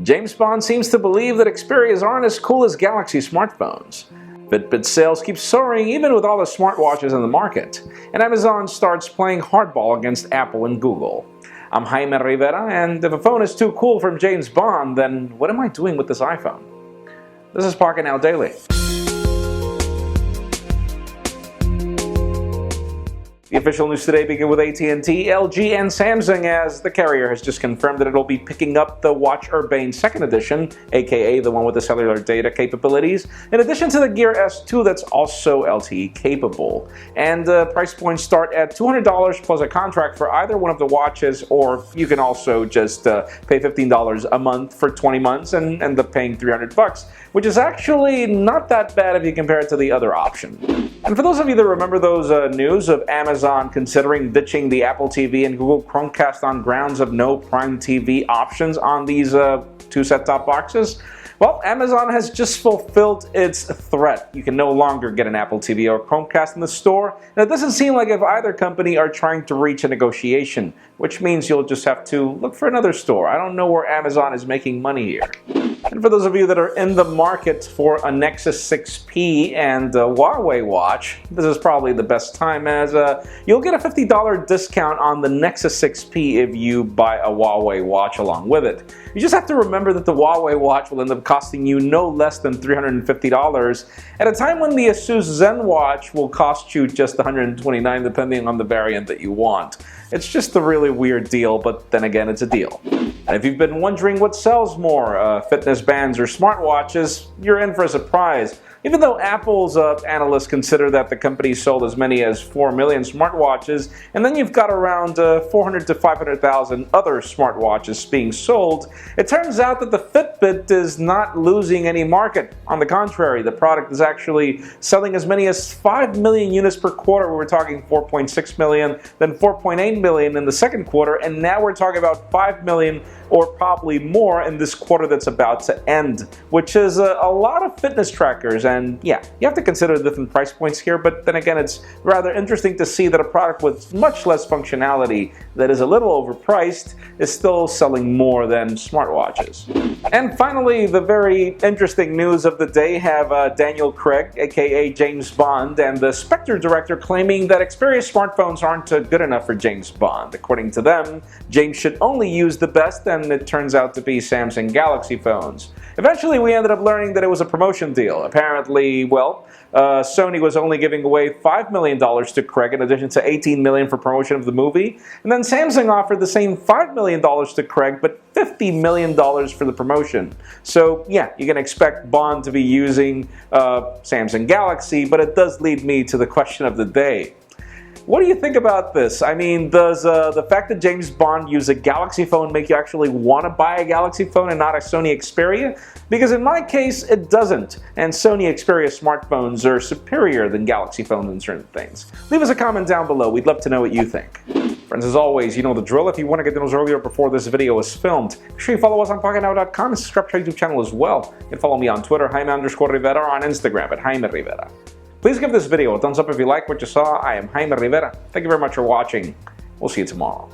James Bond seems to believe that Xperias aren't as cool as Galaxy smartphones. Fitbit sales keep soaring even with all the smartwatches in the market. And Amazon starts playing hardball against Apple and Google. I'm Jaime Rivera, and if a phone is too cool from James Bond, then what am I doing with this iPhone? This is Pocketnow Daily. The official news today begin with AT&T, LG, and Samsung, as the carrier has just confirmed that it'll be picking up the Watch Urbane 2nd edition, aka the one with the cellular data capabilities, in addition to the Gear S2 that's also LTE capable. And price points start at $200 plus a contract for either one of the watches, or you can also just pay $15 a month for 20 months and end up paying $300, which is actually not that bad if you compare it to the other option. And for those of you that remember those news of Amazon considering ditching the Apple TV and Google Chromecast on grounds of no Prime TV options on these two set-top boxes, well, Amazon has just fulfilled its threat. You can no longer get an Apple TV or Chromecast in the store, and it doesn't seem like if either company are trying to reach a negotiation, which means you'll just have to look for another store. I don't know where Amazon is making money here. And for those of you that are in the market for a Nexus 6P and a Huawei Watch, this is probably the best time, as you'll get a $50 discount on the Nexus 6P if you buy a Huawei Watch along with it. You just have to remember that the Huawei Watch will end up costing you no less than $350 at a time when the Asus Zen Watch will cost you just $129 depending on the variant that you want. It's just a really weird deal, but then again, it's a deal. And if you've been wondering what sells more, fitness bands or smartwatches, you're in for a surprise. Even though Apple's analysts consider that the company sold as many as 4 million smartwatches, and then you've got around 400 to 500,000 other smartwatches being sold, it turns out that the Fitbit is not losing any market. On the contrary, the product is actually selling as many as 5 million units per quarter. We were talking 4.6 million, then 4.8 million in the second quarter, and now we're talking about 5 million or probably more in this quarter that's about to end, which is a lot of fitness trackers. And yeah, you have to consider the different price points here, but then again, it's rather interesting to see that a product with much less functionality that is a little overpriced is still selling more than smartwatches. And finally, the very interesting news of the day have Daniel Craig, aka James Bond, and the Spectre director claiming that Xperia smartphones aren't good enough for James Bond. According to them, James should only use the best, and it turns out to be Samsung Galaxy phones. Eventually, we ended up learning that it was a promotion deal. Apparently, well, Sony was only giving away $5 million to Craig in addition to $18 million for promotion of the movie. And then Samsung offered the same $5 million to Craig, but $50 million for the promotion. So yeah, you can expect Bond to be using Samsung Galaxy, but it does lead me to the question of the day. What do you think about this? I mean, does the fact that James Bond used a Galaxy phone make you actually want to buy a Galaxy phone and not a Sony Xperia? Because in my case, it doesn't, and Sony Xperia smartphones are superior than Galaxy phones in certain things. Leave us a comment down below. We'd love to know what you think. Friends, as always, you know the drill. If you want to get the news earlier before this video is filmed, make sure you follow us on Pocketnow.com and subscribe to our YouTube channel as well. You can follow me on Twitter, Jaime_Rivera, or on Instagram at Jaime Rivera. Please give this video a thumbs up if you like what you saw. I am Jaime Rivera. Thank you very much for watching. We'll see you tomorrow.